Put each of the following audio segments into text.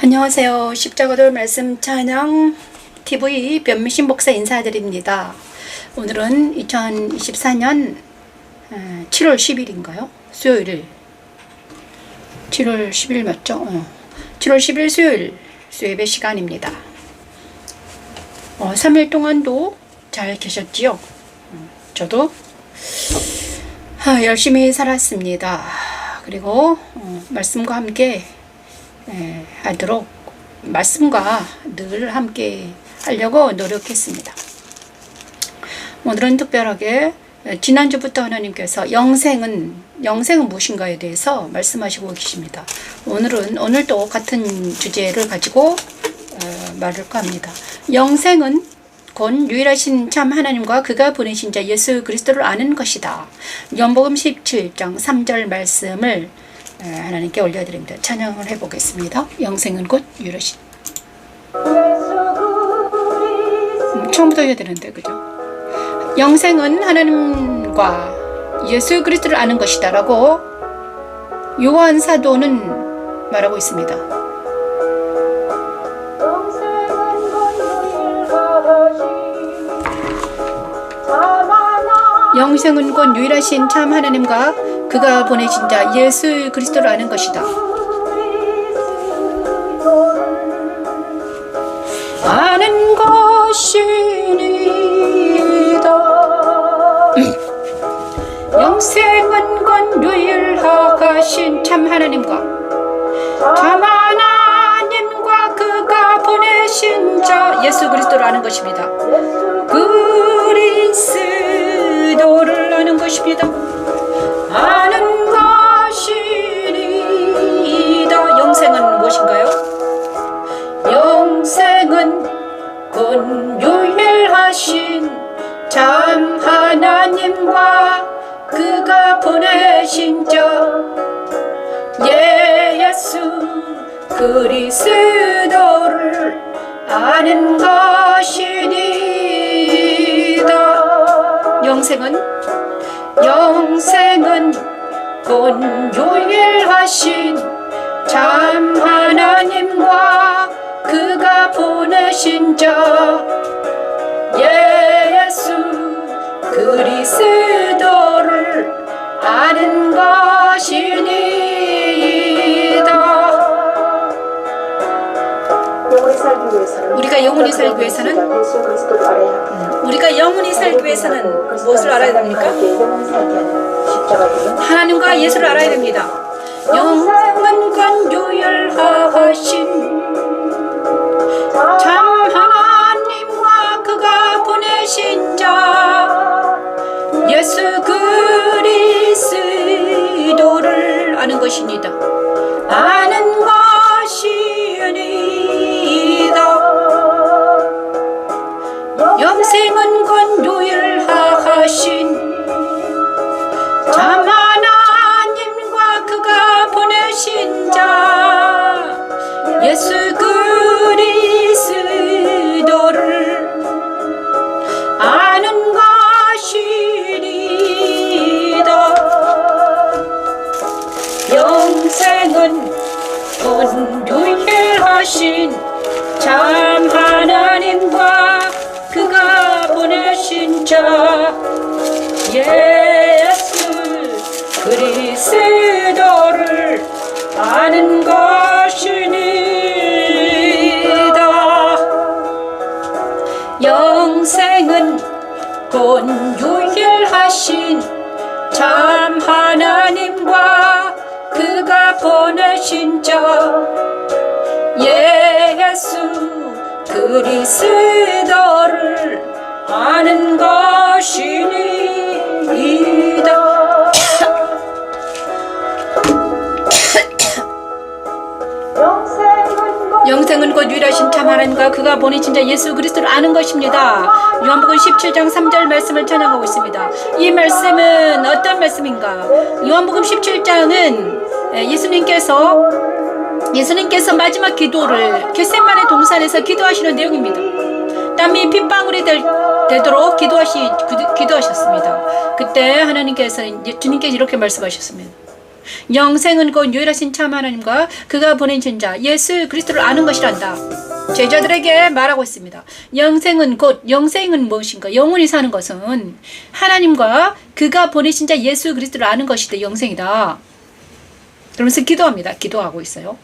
안녕하세요. 십자가돌 말씀 찬양 TV 변미신 목사 인사드립니다. 오늘은 2024년 7월 10일인가요? 수요일 7월 10일 맞죠? 7월 10일 수요일 수요예배 시간입니다. 3일 동안도 잘 계셨지요? 저도 열심히 살았습니다. 그리고 말씀과 함께 하도록 말씀과 늘 함께 하려고 노력했습니다. 오늘은 특별하게 지난주부터 하나님께서 영생은 무엇인가에 대해서 말씀하시고 계십니다. 오늘도 같은 주제를 가지고 말할까 합니다. 영생은 곧 유일하신 참 하나님과 그가 보내신 자 예수 그리스도를 아는 것이다. 요한복음 17장 3절 말씀을 하나님께 올려드립니다. 찬양을 해보겠습니다. 영생은 곧 유일하신 처음부터 해야 되는데 그죠? 영생은 하나님과 예수 그리스도를 아는 것이다 라고 요한 사도는 말하고 있습니다. 영생은 곧 유일하신 참 하나님과 그가 보내신 자 예수 그리스도를 아는 것이다. 아는 것이니다. 영생은 곧 유일하신 참 하나님과 그가 보내신 자 예수 그리스도를 아는 것입니다. 그리스도를 아는 것입니다. 아는 것이니다. 영생은 무엇인가요? 영생은 곧 유일하신 참 하나님과 그가 보내신 자 예수 그리스도를 아는 것이니다. 영생은 곧 유일하신 참 하나님과 그가 보내신 자 예수 그리스도를 아는 것이니다. 우리가 영원히 살기 위해서는 무엇을 알아야 됩니까? 하나님과 예수를 알아야 됩니다. 영원권 유일하신 참 하나님과 그가 보내신 자 예수 그리스도를 아는 것입니다. 아는 것이니다. 영생은 곧 유일하신 참 하나님과 그가 보내신 자 예수 그리스도를 아는 것이니다. 영생은 곧 유일하신 참 하나님과 그가 보내신 자 예수 그리스도를 아는 것이니다. 영생은 곧 유일하신 참 하나님과 그가 보내신 자 예수 그리스도를 아는 것이니다. 영생은 곧 유일하신 참 하나님과 그가 보내신 자 예수 그리스도를 아는 것입니다. 요한복음 17장 3절 말씀을 찬양하고 있습니다. 이 말씀은 어떤 말씀인가? 요한복음 17장은 예수님께서 마지막 기도를 겟세마네 동산에서 기도하시는 내용입니다. 땀이 핏방울이 되도록 기도하셨습니다. 그때 주님께서 이렇게 말씀하셨습니다. 영생은 곧 유일하신 참 하나님과 그가 보내신 자 예수 그리스도를 아는 것이란다. 제자들에게 말하고 있습니다. 영생은 무엇인가? 영원히 사는 것은 하나님과 그가 보내신 자 예수 그리스도를 아는 것이 영생이다. 그러면서 기도합니다. 기도하고 있어요.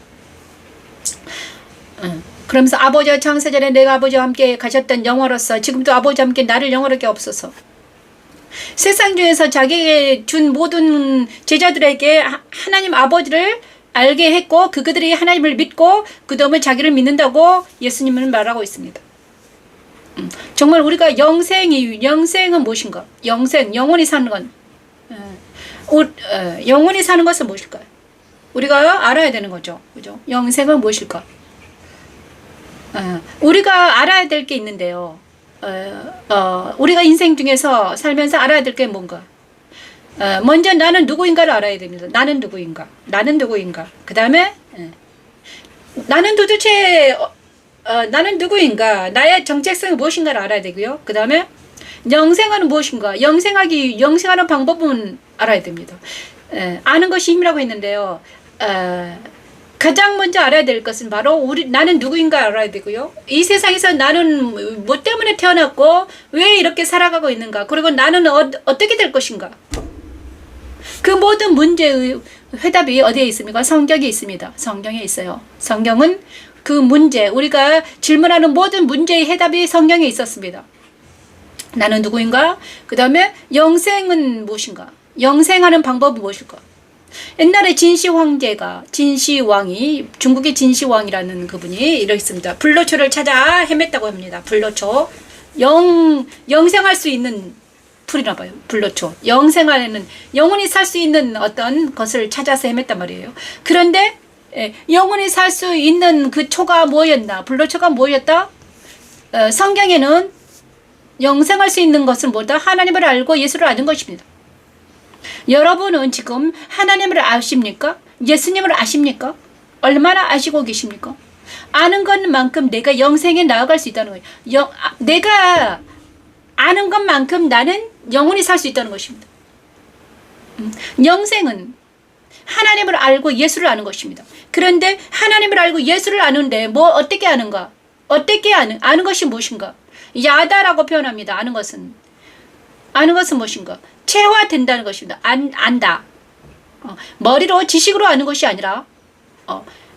그러면서 아버지와 창세전에 내가 아버지와 함께 가셨던 영화로서 지금도 아버지와 함께 나를 영화롭게 없소서. 세상 중에서 자기에게 준 모든 제자들에게 하나님 아버지를 알게 했고 그들이 하나님을 믿고 그 다음에 자기를 믿는다고 예수님은 말하고 있습니다. 정말 우리가 영생은 무엇인가? 영원히 사는 건 영원히 사는 것은 무엇일까요? 우리가 알아야 되는 거죠. 그죠? 영생은 무엇일까? 우리가 알아야 될 게 있는데요. 우리가 인생 중에서 살면서 알아야 될 게 뭔가? 먼저 나는 누구인가를 알아야 됩니다. 나는 누구인가? 그 다음에 나는 도대체 나는 누구인가? 나의 정체성이 무엇인가를 알아야 되고요. 그 다음에 영생은 무엇인가? 영생하는 방법은 알아야 됩니다. 아는 것이 힘이라고 했는데요. 가장 먼저 알아야 될 것은 바로 나는 누구인가 알아야 되고요. 이 세상에서 나는 뭐 때문에 태어났고 왜 이렇게 살아가고 있는가? 그리고 나는 어떻게 될 것인가? 그 모든 문제의 해답이 어디에 있습니까? 성경에 있습니다. 성경에 있어요. 성경은 그 문제, 우리가 질문하는 모든 문제의 해답이 성경에 있었습니다. 나는 누구인가? 그 다음에 영생은 무엇인가? 영생하는 방법은 무엇일까? 옛날에 진시황이 중국의 진시황이라는 그분이 이렇습니다. 불로초를 찾아 헤맸다고 합니다. 불로초. 영생할 수 있는 풀이나 봐요. 불로초. 영생하는 영원히 살 수 있는 어떤 것을 찾아서 헤맸단 말이에요. 그런데 영원히 살 수 있는 그 초가 뭐였나? 불로초가 뭐였다? 성경에는 영생할 수 있는 것은 뭐다? 하나님을 알고 예수를 아는 것입니다. 여러분은 지금 하나님을 아십니까? 예수님을 아십니까? 얼마나 아시고 계십니까? 아는 것만큼 내가 영생에 나아갈 수 있다는 거예요. 내가 아는 것만큼 나는 영원히 살 수 있다는 것입니다. 영생은 하나님을 알고 예수를 아는 것입니다. 그런데 하나님을 알고 예수를 아는데 어떻게 아는가? 어떻게 아는 것이 무엇인가? 야다라고 표현합니다. 아는 것은 무엇인가? 체화된다는 것입니다. 안다. 머리로 지식으로 아는 것이 아니라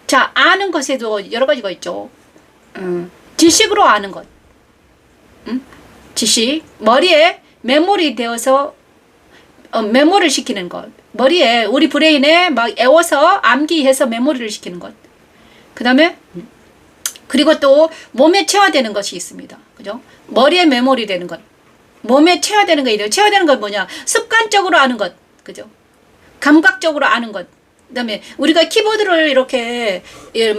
자, 아는 것에도 여러 가지가 있죠. 지식으로 아는 것. 지식. 머리에 메모리 되어서 메모를 시키는 것. 머리에 우리 브레인에 막 애워서 암기해서 메모리를 시키는 것. 그 다음에 그리고 또 몸에 체화되는 것이 있습니다. 그죠? 머리에 메모리 되는 것. 몸에 체화되는 거 이래요. 체화되는 건 뭐냐? 습관적으로 아는 것. 그죠? 감각적으로 아는 것. 그 다음에 우리가 키보드를 이렇게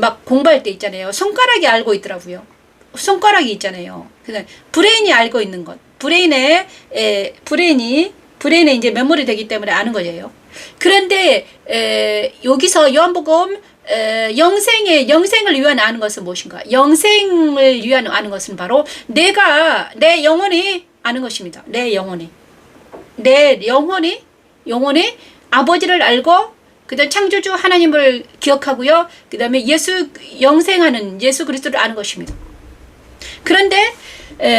막 공부할 때 있잖아요. 손가락이 알고 있더라고요. 손가락이 있잖아요. 그다음에 브레인이 알고 있는 것. 브레인에 이제 메모리 되기 때문에 아는 거예요. 그런데 여기서 요한복음 영생을 위한 아는 것은 무엇인가? 영생을 위한 아는 것은 바로 내 영혼이 아는 것입니다. 내 영혼이 아버지를 알고 그다음 창조주 하나님을 기억하고요. 그다음에 영생하는 예수 그리스도를 아는 것입니다. 그런데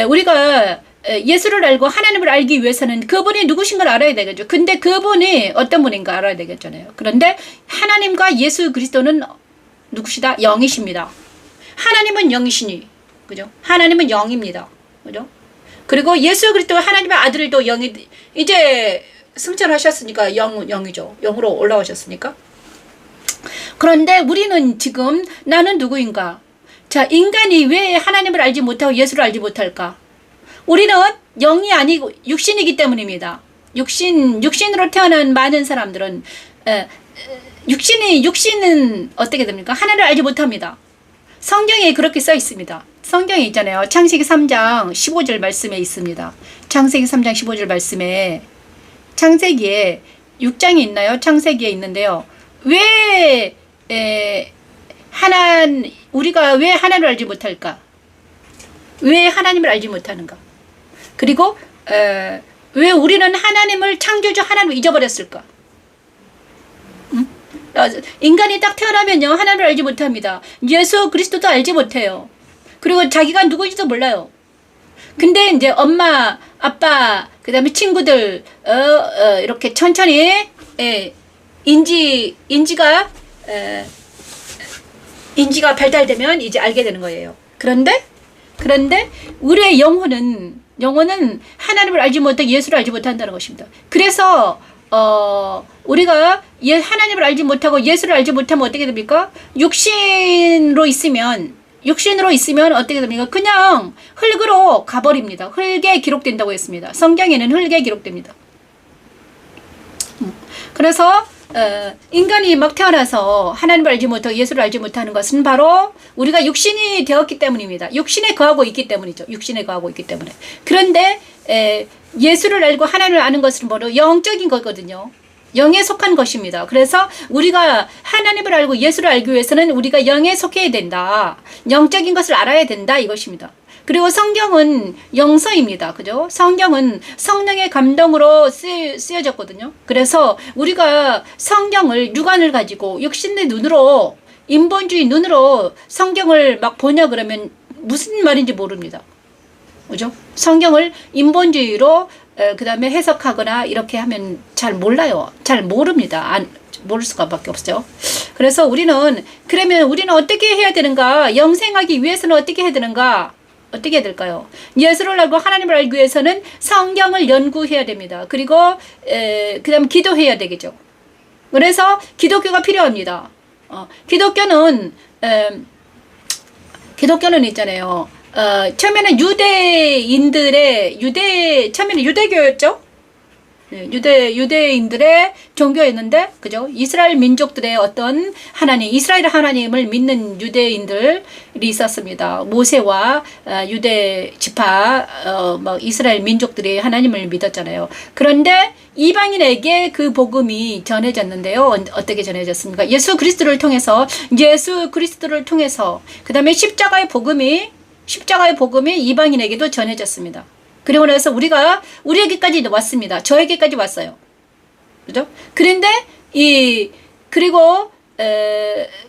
우리가 예수를 알고 하나님을 알기 위해서는 그분이 누구신가를 알아야 되겠죠. 근데 그분이 어떤 분인가 알아야 되겠잖아요. 그런데 하나님과 예수 그리스도는 누구시다? 영이십니다. 하나님은 영이시니, 그죠? 하나님은 영입니다. 그죠? 그리고 예수 그리스도 하나님의 아들도 영이, 이제 승천하셨으니까 영이죠. 영으로 올라오셨으니까. 그런데 우리는 지금 나는 누구인가? 자, 인간이 왜 하나님을 알지 못하고 예수를 알지 못할까? 우리는 영이 아니고 육신이기 때문입니다. 육신으로 태어난 많은 사람들은 육신은 어떻게 됩니까? 하나님을 알지 못합니다. 성경에 그렇게 써 있습니다. 성경에 있잖아요. 창세기 3장 15절 말씀에 있습니다. 창세기 3장 15절 말씀에 창세기에 6장이 있나요? 창세기에 있는데요. 우리가 왜 하나님을 알지 못할까? 왜 하나님을 알지 못하는가? 그리고 왜 우리는 하나님을 창조주 하나님을 잊어버렸을까? 응? 인간이 딱 태어나면요 하나님을 알지 못합니다. 예수 그리스도도 알지 못해요. 그리고 자기가 누구인지도 몰라요. 근데 이제 엄마, 아빠, 그 다음에 친구들, 이렇게 천천히, 인지가 발달되면 이제 알게 되는 거예요. 그런데, 우리의 영혼은 하나님을 알지 못하고 예수를 알지 못한다는 것입니다. 그래서, 우리가 하나님을 알지 못하고 예수를 알지 못하면 어떻게 됩니까? 육신으로 있으면 어떻게 됩니까? 그냥 흙으로 가버립니다. 흙에 기록된다고 했습니다. 성경에는 흙에 기록됩니다. 그래서 인간이 막 태어나서 하나님을 알지 못하고 예수를 알지 못하는 것은 바로 우리가 육신이 되었기 때문입니다. 육신에 거하고 있기 때문이죠. 육신에 거하고 있기 때문에. 그런데 예수를 알고 하나님을 아는 것은 바로 영적인 거거든요. 영에 속한 것입니다. 그래서 우리가 하나님을 알고 예수를 알기 위해서는 우리가 영에 속해야 된다. 영적인 것을 알아야 된다 이것입니다. 그리고 성경은 영서입니다. 그죠? 성경은 성령의 감동으로 쓰여졌거든요. 그래서 우리가 성경을 육안을 가지고 육신의 눈으로 인본주의 눈으로 성경을 막 보냐 그러면 무슨 말인지 모릅니다. 그죠? 성경을 인본주의로 그 다음에 해석하거나 이렇게 하면 잘 몰라요. 잘 모릅니다. 모를 수가 밖에 없죠. 그래서 그러면 우리는 어떻게 해야 되는가? 영생하기 위해서는 어떻게 해야 되는가? 어떻게 해야 될까요? 예수를 알고 하나님을 알기 위해서는 성경을 연구해야 됩니다. 그리고 그 다음에 기도해야 되겠죠. 그래서 기독교가 필요합니다. 기독교는 있잖아요. 처음에는 처음에는 유대교였죠? 유대인들의 종교였는데, 그죠? 이스라엘 민족들의 어떤 이스라엘 하나님을 믿는 유대인들이 있었습니다. 모세와 유대 지파, 이스라엘 민족들이 하나님을 믿었잖아요. 그런데 이방인에게 그 복음이 전해졌는데요. 어떻게 전해졌습니까? 예수 그리스도를 통해서, 그 다음에 십자가의 복음이 이방인에게도 전해졌습니다. 그리고 나서 우리에게까지 왔습니다. 저에게까지 왔어요. 그죠? 그런데,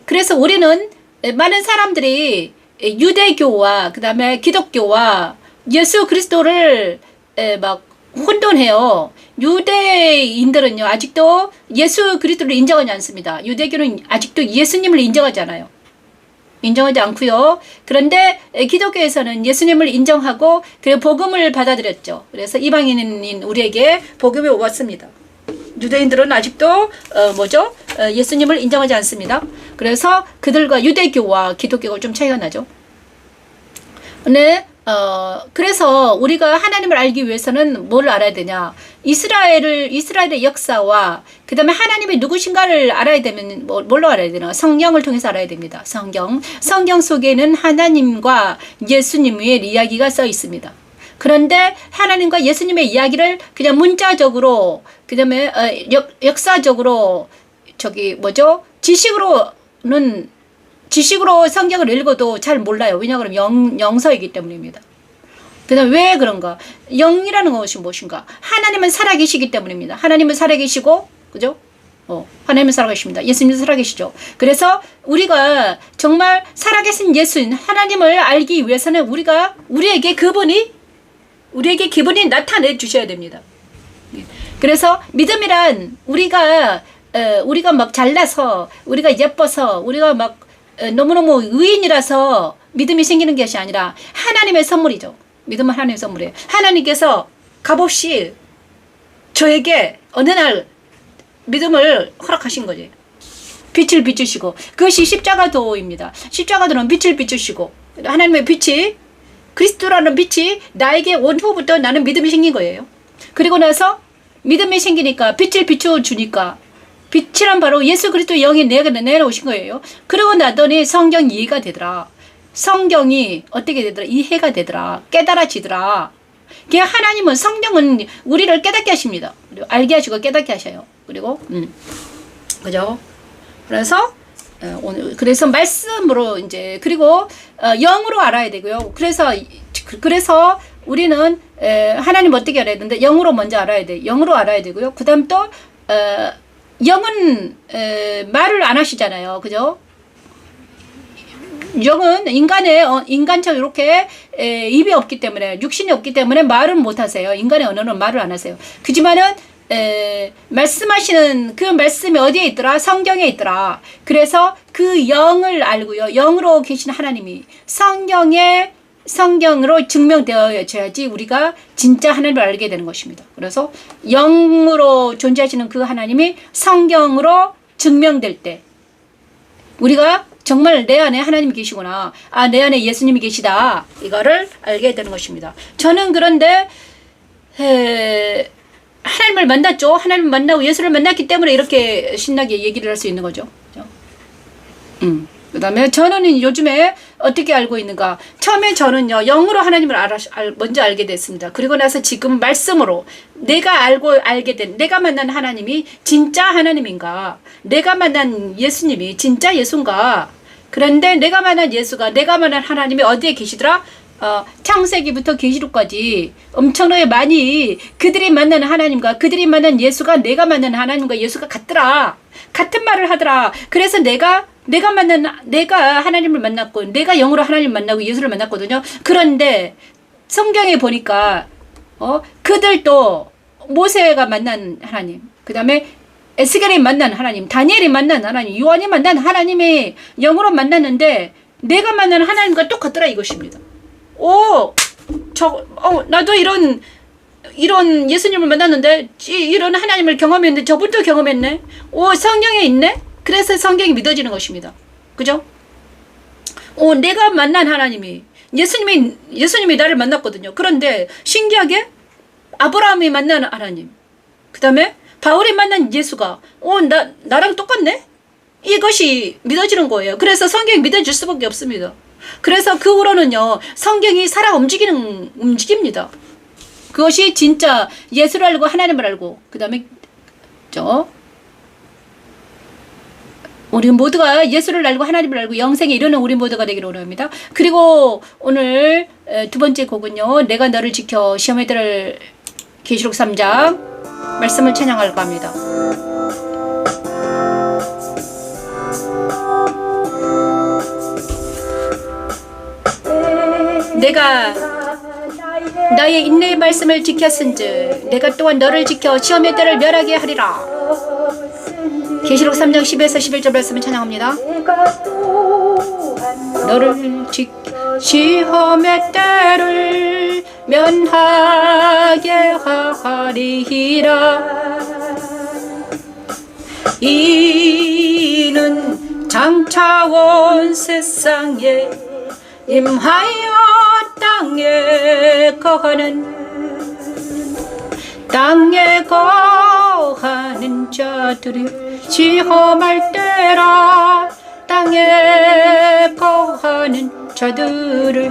그래서 우리는 많은 사람들이 유대교와, 그 다음에 기독교와 예수 그리스도를 막 혼돈해요. 유대인들은요, 아직도 예수 그리스도를 인정하지 않습니다. 유대교는 아직도 예수님을 인정하지 않아요. 인정하지 않고요. 그런데 기독교에서는 예수님을 인정하고 그리고 복음을 받아들였죠. 그래서 이방인인 우리에게 복음이 왔습니다. 유대인들은 아직도 예수님을 인정하지 않습니다. 그래서 그들과 유대교와 기독교가 좀 차이가 나죠. 네. 그래서 우리가 하나님을 알기 위해서는 뭘 알아야 되냐? 이스라엘의 역사와 그 다음에 하나님이 누구신가를 알아야 되면 뭘로 알아야 되나? 성경을 통해서 알아야 됩니다. 성경 속에는 하나님과 예수님의 이야기가 써 있습니다. 그런데 하나님과 예수님의 이야기를 그냥 문자적으로, 그 다음에 역사적으로 지식으로 성경을 읽어도 잘 몰라요. 왜냐하면 영서이기 때문입니다. 그 다음 왜 그런가? 영이라는 것이 무엇인가? 하나님은 살아계시기 때문입니다. 하나님은 살아계시고, 그죠? 하나님은 살아계십니다. 예수님도 살아계시죠. 그래서 우리가 정말 살아계신 예수님, 하나님을 알기 위해서는 우리에게 그분이 나타내 주셔야 됩니다. 그래서 믿음이란 우리가 막 잘나서, 우리가 예뻐서, 우리가 막 너무너무 의인이라서 믿음이 생기는 것이 아니라 하나님의 선물이죠. 믿음은 하나님의 선물이에요. 하나님께서 값없이 저에게 어느 날 믿음을 허락하신 거지. 빛을 비추시고, 그것이 십자가도입니다. 십자가도는 빛을 비추시고, 하나님의 빛이, 그리스도라는 빛이 나에게 온 후부터 나는 믿음이 생긴 거예요. 그리고 나서 믿음이 생기니까 빛을 비춰주니까, 빛이란 바로 예수 그리스도의 영이 내려오신 거예요. 그러고 나더니 성경 이해가 되더라. 성경이 어떻게 되더라? 이해가 되더라. 깨달아지더라. 하나님은, 성령은 우리를 깨닫게 하십니다. 그리고 알게 하시고 깨닫게 하셔요. 그리고 그죠? 그래서 말씀으로 이제, 그리고 영으로 알아야 되고요. 그래서 우리는 하나님 어떻게 알아야 되는데 영으로 먼저 알아야 돼. 영으로 알아야 되고요. 그다음 또 영은 말을 안 하시잖아요. 그죠? 영은 인간처럼 이렇게 입이 없기 때문에, 육신이 없기 때문에 말은 못 하세요. 인간의 언어는 말을 안 하세요. 그지만은 말씀하시는 그 말씀이 어디에 있더라? 성경에 있더라. 그래서 그 영을 알고요. 영으로 계신 하나님이 성경으로 증명되어야지 우리가 진짜 하나님을 알게 되는 것입니다. 그래서 영으로 존재하시는 그 하나님이 성경으로 증명될 때 우리가 정말 내 안에 하나님이 계시구나. 아, 내 안에 예수님이 계시다. 이거를 알게 되는 것입니다. 저는 그런데 하나님을 만났죠. 하나님을 만나고 예수를 만났기 때문에 이렇게 신나게 얘기를 할 수 있는 거죠. 그 다음에 저는 요즘에 어떻게 알고 있는가. 처음에 저는요, 영으로 하나님을 먼저 알게 됐습니다. 그리고 나서 지금 말씀으로 내가 알게 된, 내가 만난 하나님이 진짜 하나님인가. 내가 만난 예수님이 진짜 예수인가. 그런데 내가 만난 예수가, 내가 만난 하나님이 어디에 계시더라? 창세기부터 계시록까지 엄청나게 많이 그들이 만나는 하나님과 그들이 만난 예수가 내가 만나는 하나님과 예수가 같더라. 같은 말을 하더라. 그래서 내가 하나님을 만났고 내가 영으로 하나님을 만나고 예수를 만났거든요. 그런데 성경에 보니까 그들도 모세가 만난 하나님, 그 다음에 에스겔이 만난 하나님, 다니엘이 만난 하나님, 요한이 만난 하나님이 영으로 만났는데 내가 만난 하나님과 똑같더라 이것입니다. 나도 이런 예수님을 만났는데 이런 하나님을 경험했는데 저분도 경험했네. 성경에 있네. 그래서 성경이 믿어지는 것입니다. 그죠? 내가 만난 하나님이 예수님이 나를 만났거든요. 그런데 신기하게 아브라함이 만난 하나님, 그 다음에 바울이 만난 예수가 나랑 똑같네? 이것이 믿어지는 거예요. 그래서 성경이 믿어질 수밖에 없습니다. 그래서 그 후로는요, 성경이 살아 움직입니다. 그것이 진짜 예수를 알고 하나님을 알고, 그 다음에 우리 모두가 예수를 알고 하나님을 알고 영생에 이르는 우리 모두가 되기를 원합니다. 그리고 오늘 두 번째 곡은요, 내가 너를 지켜 시험에 들을 계시록 3장 말씀을 찬양할까 합니다. 내가 나의 인내의 말씀을 지켰은즉 내가 또한 너를 지켜 시험의 때를 멸하게 하리라. 계시록 3장 10에서 11절 말씀을 찬양합니다. 너를 시험의 때를 면하게 하리라. 이는 장차 온 세상에 임하여 땅에 거하는 자들을 시험할 때라. 땅에 거하는 자들을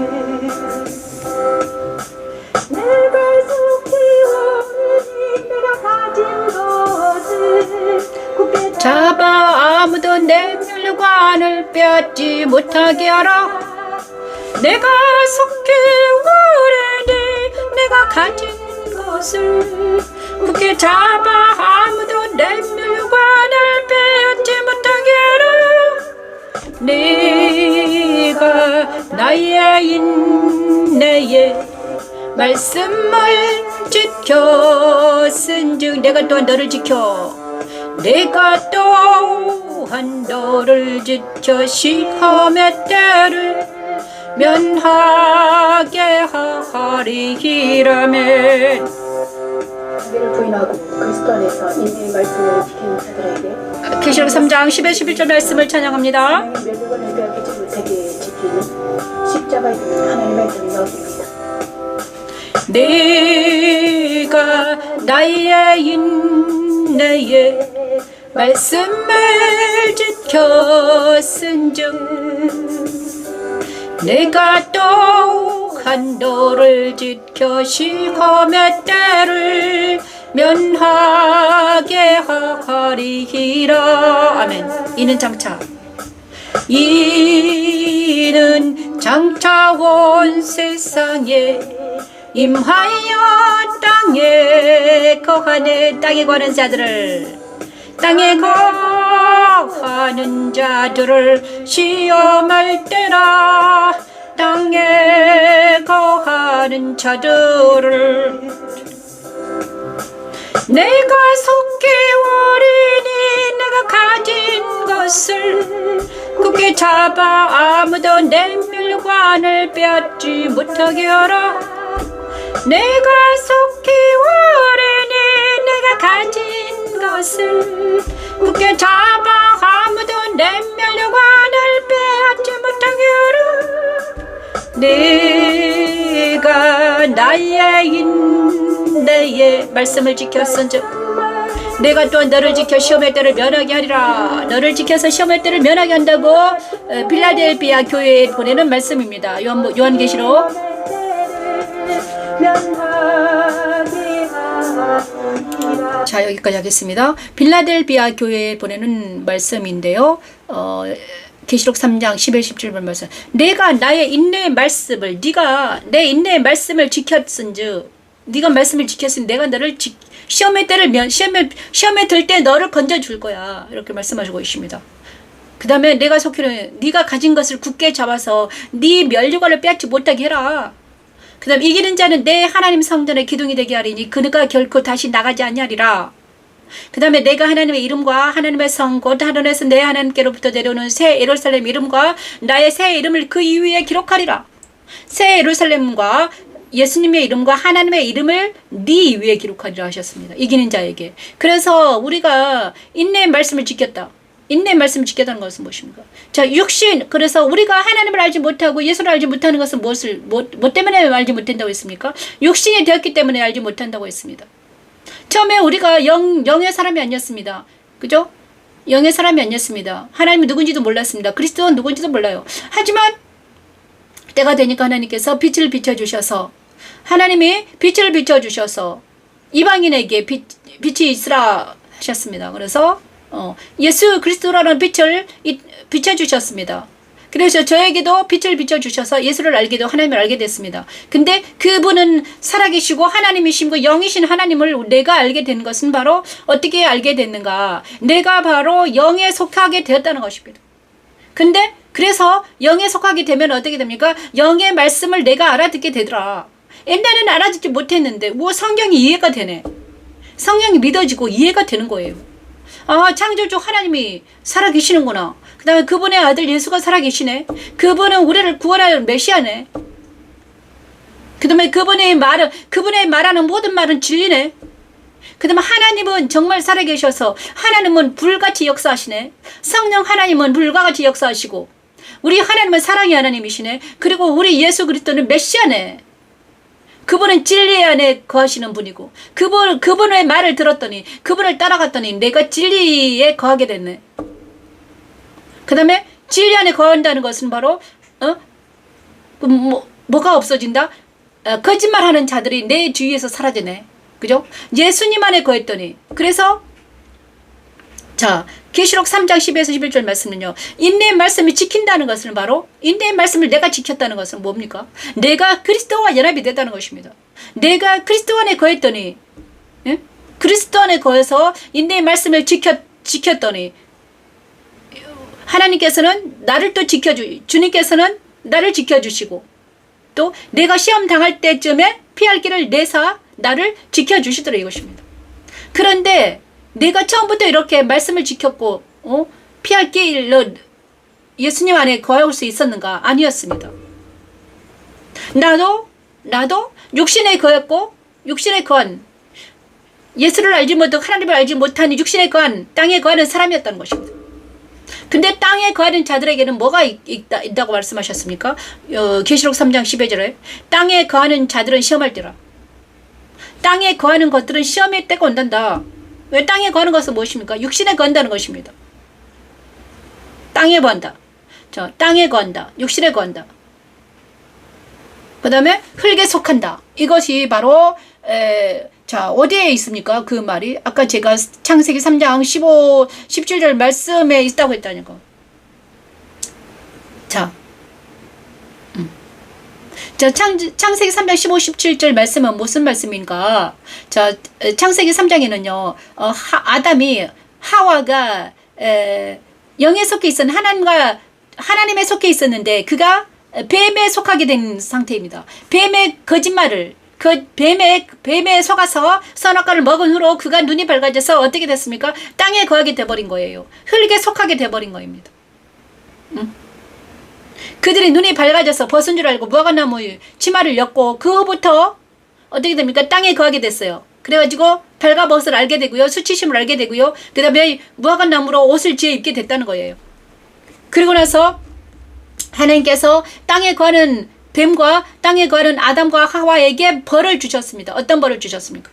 내가 속히 오르니 내가 가진 것을 굳게 잡아 아무도 내 멸관을 빼앗지 못하게 하라. 내가 속히 오르니 내가 가진 것을 굳게 잡아 아무도 내 멸관을 빼앗지 못하게 하라. 네가 나의 인내의 말씀을 지켰은즉 내가 또한 너를 지켜 내가 또한 너를 지켜 시험의 때를 면하게 하리라멘. 자기를 부인하고 그리스도 안에서 인내의 말씀을 지키는 자들에게 계시록 3장 10에서 11절 말씀을 찬양합니다. 하나님의 멸류관을 빼앗기지 못하게 지키는 십자가에 있는 하나님의 말씀이 나옵니다. 내가 나의 인내의 말씀을 지켰은즉 내가 또한 너를 지켜 시험의 때를 면하게 하리라. 아멘. 이는 장차 온 세상에 임하여 땅에 거하는 자들을 땅에 거하는 자들을 시험할 때라. 땅에 거하는 자들을 내가 속히 오리니 내가 가진 것을 굳게 잡아 아무도 내 멸관을 빼앗지 못하게 하라. 내가 속히 오리니 내가 가진 것을 굳게 잡아 아무도 내 멸관을 빼앗지 못하게 하라. 내가 나의 인내의 말씀을 지켰은즉 내가 또한 너를 지켜 시험의 때를 면하게 하리라. 너를 지켜서 시험의 때를 면하게 한다고 빌라델비아 교회에 보내는 말씀입니다. 요한계시록 자, 여기까지 하겠습니다. 빌라델비아 교회에 보내는 말씀인데요. 계시록 3장 11, 17번 말씀. 내가 나의 인내의 말씀을 네가 내 인내의 말씀을 지켰은즉 네가 말씀을 지켰으니 내가 너를 시험의 때를 시험에 들 때 너를 건져 줄 거야. 이렇게 말씀하시고 있습니다. 그 다음에 내가 속히는 네가 가진 것을 굳게 잡아서 네 면류관을 빼앗지 못하게 해라. 그 다음 이기는 자는 내 하나님 성전의 기둥이 되게 하리니 그가 결코 다시 나가지 아니하리라. 그 다음에 내가 하나님의 이름과 하나님의 성 곧 하늘에서 내 하나님께로부터 내려오는 새 예루살렘 이름과 나의 새 이름을 그 이위에 기록하리라. 새 예루살렘과 예수님의 이름과 하나님의 이름을 네 위에 기록하리라 하셨습니다. 이기는 자에게. 그래서 우리가 인내의 말씀을 지켰다. 인내의 말씀을 지켰다는 것은 무엇입니까? 자, 육신. 그래서 우리가 하나님을 알지 못하고 예수를 알지 못하는 것은 뭐 때문에 알지 못한다고 했습니까? 육신이 되었기 때문에 알지 못한다고 했습니다. 처음에 우리가 영의 사람이 아니었습니다. 그죠? 영의 사람이 아니었습니다. 하나님이 누군지도 몰랐습니다. 그리스도가 누군지도 몰라요. 하지만 때가 되니까 하나님께서 빛을 비춰주셔서 하나님이 빛을 비춰주셔서 이방인에게 빛이 있으라 하셨습니다. 그래서 예수 그리스도라는 빛을 비춰주셨습니다. 그래서 저에게도 빛을 비춰주셔서 예수를 알게도 하나님을 알게 됐습니다. 근데 그분은 살아계시고 하나님이시고 영이신 하나님을 내가 알게 된 것은 바로 어떻게 알게 됐는가? 내가 바로 영에 속하게 되었다는 것입니다. 근데 그래서 영에 속하게 되면 어떻게 됩니까? 영의 말씀을 내가 알아듣게 되더라. 옛날에는 알아듣지 못했는데 성경이 이해가 되네. 성경이 믿어지고 이해가 되는 거예요. 아, 창조주 하나님이 살아계시는구나. 그 다음에 그분의 아들 예수가 살아계시네. 그분은 우리를 구원할 메시아네. 그 다음에 그분의 말하는 모든 말은 진리네. 그 다음에 하나님은 정말 살아계셔서 하나님은 불같이 역사하시네. 성령 하나님은 불과 같이 역사하시고 우리 하나님은 사랑의 하나님이시네. 그리고 우리 예수 그리스도는 메시아네. 그분은 진리 안에 거하시는 분이고 그분의 말을 들었더니 그분을 따라갔더니 내가 진리에 거하게 됐네. 그 다음에 진리 안에 거한다는 것은 바로 뭐가 없어진다? 거짓말하는 자들이 내 주위에서 사라지네. 그죠? 예수님 안에 거했더니 그래서 자, 계시록 3장 10에서 11절 말씀은요. 인내의 말씀을 지킨다는 것은 바로 인내의 말씀을 내가 지켰다는 것은 뭡니까? 내가 그리스도와 연합이 됐다는 것입니다. 내가 그리스도 안에 거했더니 그리스도 안에 거해서 인내의 말씀을 지켰더니 하나님께서는 나를 또 주님께서는 나를 지켜주시고 또 내가 시험 당할 때쯤에 피할 길을 내사 나를 지켜주시더라 이것입니다. 그런데 내가 처음부터 이렇게 말씀을 지켰고 피할 길로 예수님 안에 거할 수 있었는가? 아니었습니다. 나도 육신에 거했고 육신에 거한 예수를 알지 못하고 하나님을 알지 못하는 육신에 거한 땅에 거하는 사람이었다는 것입니다. 근데 땅에 거하는 자들에게는 뭐가 있다고 말씀하셨습니까? 계시록 3장 12절에 땅에 거하는 자들은 시험할 때라. 땅에 거하는 것들은 시험의 때가 온단다. 왜 땅에 거하는 것은 무엇입니까? 육신에 거한다는 것입니다. 땅에 거한다. 땅에 거한다. 육신에 거한다. 그 다음에 흙에 속한다. 이것이 바로 자, 어디에 있습니까? 그 말이 아까 제가 창세기 3장 15, 17절 말씀에 있다고 했다니까. 자, 창세기 3장 15, 17절 말씀은 무슨 말씀인가? 자, 창세기 3장에는요, 아담이 하와가 영에 속해 있었는 하나님에 속해 있었는데 그가 뱀에 속하게 된 상태입니다. 뱀의 거짓말을 뱀에 속아서 선악과를 먹은 후로 그가 눈이 밝아져서 어떻게 됐습니까? 땅에 거하게 돼버린 거예요. 흙에 속하게 돼버린 거입니다. 그들이 눈이 밝아져서 벗은 줄 알고 무화과나무 치마를 엮고 그 후부터 어떻게 됩니까? 땅에 거하게 됐어요. 그래가지고 발가벗을 알게 되고요. 수치심을 알게 되고요. 그 다음에 무화과나무로 옷을 지어 입게 됐다는 거예요. 그리고 나서 하나님께서 땅에 거하는 뱀과 땅에 거하는 아담과 하와에게 벌을 주셨습니다. 어떤 벌을 주셨습니까?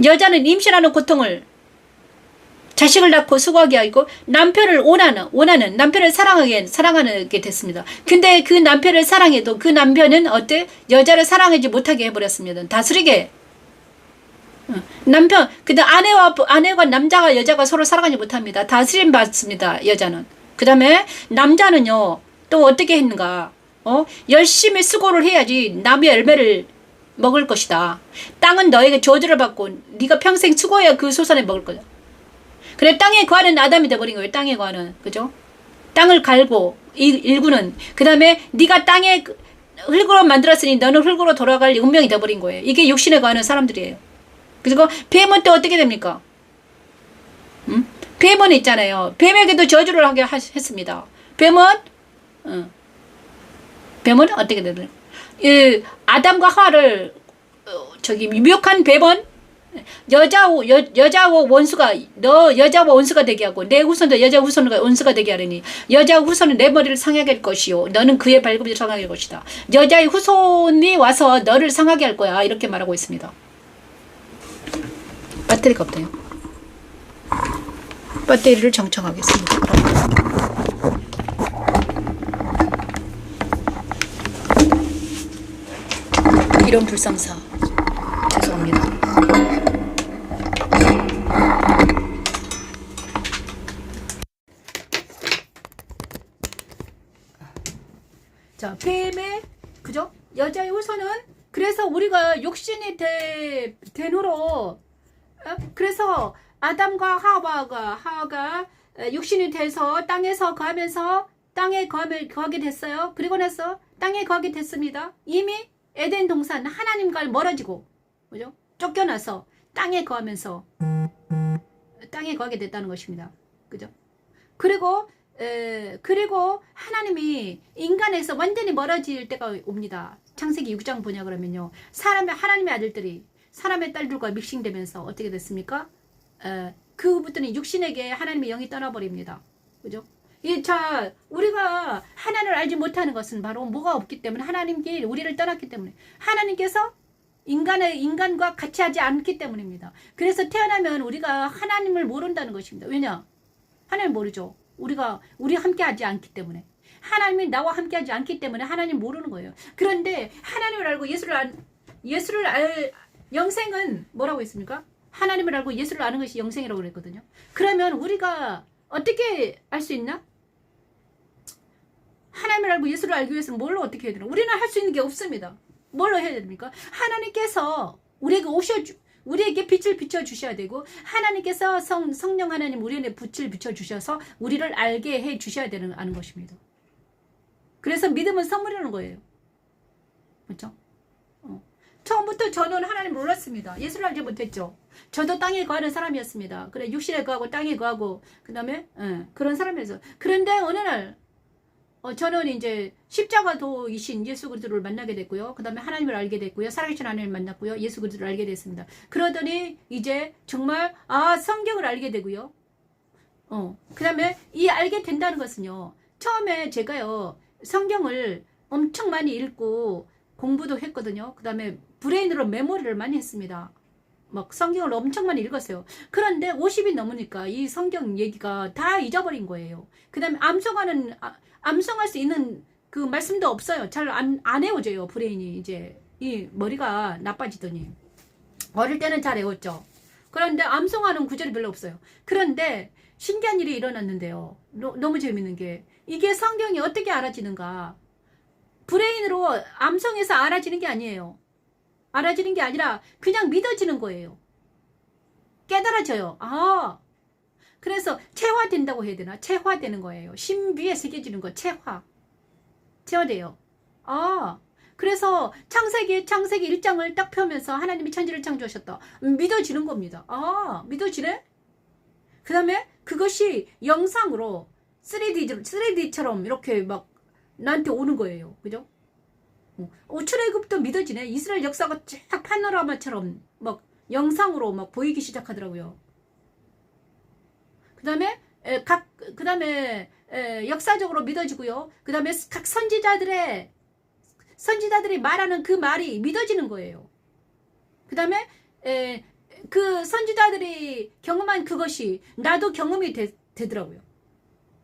여자는 임신하는 고통을 자식을 낳고 수고하게 하고 남편을 원하는 남편을 사랑하게 됐습니다. 근데 그 남편을 사랑해도 그 남편은 여자를 사랑하지 못하게 해버렸습니다. 다스리게. 근데 아내와 남자가 여자가 서로 사랑하지 못합니다. 다스림 받습니다. 여자는. 그 다음에 남자는요 또 어떻게 했는가? 열심히 수고를 해야지 남의 열매를 먹을 것이다. 땅은 너에게 저주를 받고 네가 평생 수고해야 그 소산에 먹을 거다. 그래 땅에 거하는 아담이 돼버린 거예요. 땅에 거하는. 그죠? 땅을 갈고 일구는. 그 다음에 네가 땅에 흙으로 만들었으니 너는 흙으로 돌아갈 운명이 돼버린 거예요. 이게 육신에 거하는 사람들이에요. 그리고 뱀은 또 어떻게 됩니까? 뱀은 있잖아요. 뱀에게도 저주를 하게 했습니다. 뱀은 어떻게 되나요? 아담과 하와를 유혹한 뱀은 여자와 원수가 되게 하고 내 후손도 여자 후손과 원수가 되게 하려니 여자 후손은 내 머리를 상하게 할 것이요 너는 그의 발굽을 상하게 할 것이다. 여자의 후손이 와서 너를 상하게 할 거야. 이렇게 말하고 있습니다. 배터리가 없대요. 배터리를 정청하겠습니다. 이런 불상사 죄송합니다. 자, 뱀의 그죠? 여자의 후손은 그래서 우리가 욕신이 된 후로 그래서 아담과 하와가 육신이 돼서 땅에서 거하면서 땅에 거하게 됐어요. 그리고 나서 땅에 거하게 됐습니다. 이미 에덴 동산 하나님과 멀어지고 그죠? 쫓겨나서 땅에 거하면서 땅에 거하게 됐다는 것입니다. 그죠? 그리고 하나님이 인간에서 완전히 멀어질 때가 옵니다. 창세기 6장 보냐 그러면요. 하나님의 아들들이 사람의 딸들과 믹싱되면서 어떻게 됐습니까? 그 후부터는 육신에게 하나님의 영이 떠나버립니다. 그죠? 우리가 하나님을 알지 못하는 것은 바로 뭐가 없기 때문에 하나님께 우리를 떠났기 때문에 하나님께서 인간과 같이 하지 않기 때문입니다. 그래서 태어나면 우리가 하나님을 모른다는 것입니다. 왜냐? 하나님 모르죠. 우리 함께 하지 않기 때문에. 하나님이 나와 함께 하지 않기 때문에 하나님 모르는 거예요. 그런데 하나님을 알고 예수를 알 영생은 뭐라고 했습니까? 하나님을 알고 예수를 아는 것이 영생이라고 그랬거든요. 그러면 우리가 어떻게 알 수 있나? 하나님을 알고 예수를 알기 위해서는 뭘로 어떻게 해야 되나? 우리는 할 수 있는 게 없습니다. 뭘로 해야 됩니까? 하나님께서 우리에게 빛을 비춰주셔야 되고 하나님께서 성령 하나님 우리에게 빛을 비춰주셔서 우리를 알게 해주셔야 아는 것입니다. 그래서 믿음은 선물이라는 거예요. 그렇죠? 처음부터 저는 하나님 몰랐습니다. 예수를 알지 못했죠. 저도 땅에 거하는 사람이었습니다. 그래 육신에 거하고 땅에 거하고 그 다음에 그런 사람이었어요. 그런데 어느 날 저는 이제 십자가도이신 예수 그리스도를 만나게 됐고요. 그 다음에 하나님을 알게 됐고요. 살아계신 하나님을 만났고요. 예수 그리스도를 알게 됐습니다. 그러더니 이제 정말 성경을 알게 되고요. 그 다음에 이 알게 된다는 것은요. 처음에 제가요. 성경을 엄청 많이 읽고 공부도 했거든요. 그 다음에 브레인으로 메모리를 많이 했습니다. 막 성경을 엄청 많이 읽었어요. 그런데 50이 넘으니까 이 성경 얘기가 다 잊어버린 거예요. 그 다음에 암송할 수 있는 그 말씀도 없어요. 잘 안 외워져요. 브레인이 이제 이 머리가 나빠지더니 어릴 때는 잘 외웠죠. 그런데 암송하는 구절이 별로 없어요. 그런데 신기한 일이 일어났는데요. 너무 재밌는 게 이게 성경이 어떻게 알아지는가? 브레인으로 암송해서 알아지는 게 아니에요. 알아지는 게 아니라 그냥 믿어지는 거예요. 깨달아져요. 그래서 체화된다고 해야 되나? 체화되는 거예요. 신비에 새겨지는 거, 체화돼요. 그래서 창세기 1장을 딱 펴면서 하나님이 천지를 창조하셨다. 믿어지는 겁니다. 믿어지네? 그 다음에 그것이 영상으로 3D처럼 이렇게 막 나한테 오는 거예요. 그죠? 출애굽도 믿어지네. 이스라엘 역사가 쫙 파노라마처럼 막 영상으로 막 보이기 시작하더라고요. 그 다음에 역사적으로 믿어지고요. 그 다음에 각 선지자들이 말하는 그 말이 믿어지는 거예요. 그 다음에 그 선지자들이 경험한 그것이 나도 경험이 되더라고요.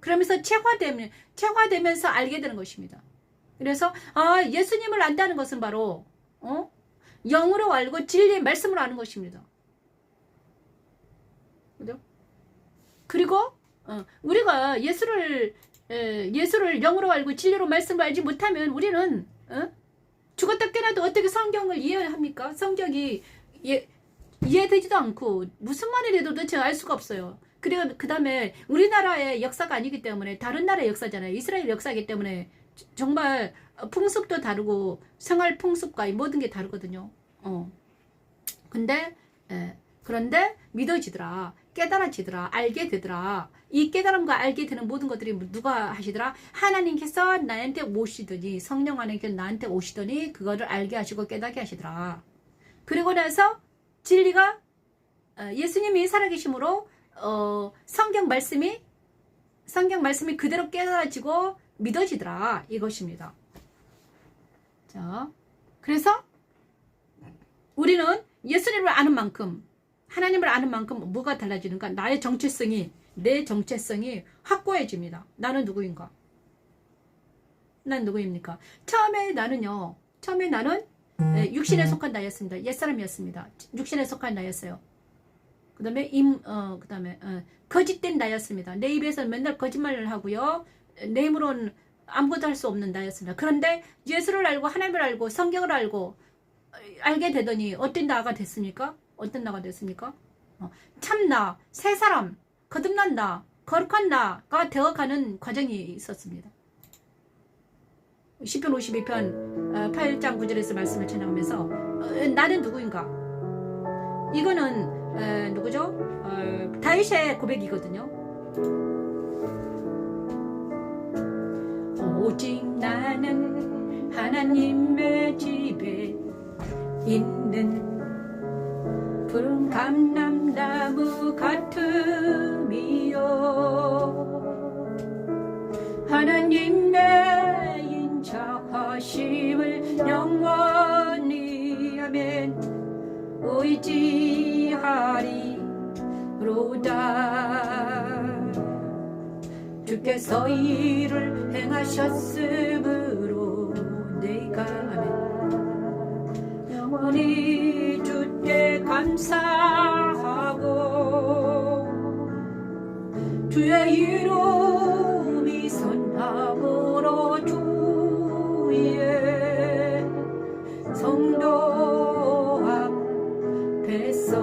그러면서 체화되면서 알게 되는 것입니다. 그래서 예수님을 안다는 것은 바로 영으로 알고 진리의 말씀으로 아는 것입니다. 그죠? 그리고 우리가 예수를 영으로 알고 진리로 말씀을 알지 못하면 우리는 죽었다 깨어나도 어떻게 성경을 이해합니까? 성경이 이해되지도 않고 무슨 말이라도 도대체 알 수가 없어요. 그리고 그 다음에 우리나라의 역사가 아니기 때문에 다른 나라의 역사잖아요. 이스라엘 역사이기 때문에 정말 풍습도 다르고 생활 풍습과 모든 게 다르거든요. 그런데 믿어지더라. 깨달아지더라. 알게 되더라. 이 깨달음과 알게 되는 모든 것들이 누가 하시더라? 하나님께서 나한테 오시더니, 성령 하나님께서 나한테 오시더니 그거를 알게 하시고 깨닫게 하시더라. 그리고 나서 진리가 예수님이 살아계심으로 성경 말씀이 그대로 깨달아지고 믿어지더라. 이것입니다. 자, 그래서 우리는 예수님을 아는 만큼, 하나님을 아는 만큼 뭐가 달라지는가? 내 정체성이 확고해집니다. 나는 누구인가? 난 누구입니까? 처음에 나는 육신에 속한 나였습니다. 옛사람이었습니다. 육신에 속한 나였어요. 그 다음에 거짓된 나였습니다. 내 입에서 맨날 거짓말을 하고요. 내 힘으로는 아무것도 할 수 없는 나였습니다. 그런데 예수를 알고 하나님을 알고 성경을 알게 되더니 어떤 나가 됐습니까? 참나, 새 사람, 거듭난 나, 거룩한 나가 되어가는 과정이 있었습니다. 시편 52편 8장 9절에서 말씀을 전하면서 나는 누구인가? 이거는 누구죠? 다윗의 고백이거든요. 오직 나는 하나님의 집에 있는 푸른 감람나무 같음이요 하나님의 인자하심을 영원히 아멘 의지하리로다 주께서 이를 행하셨으므로 내가 아멘 영원히 주께 감사하고 주의 이름이 선함으로 주의 성도 앞에서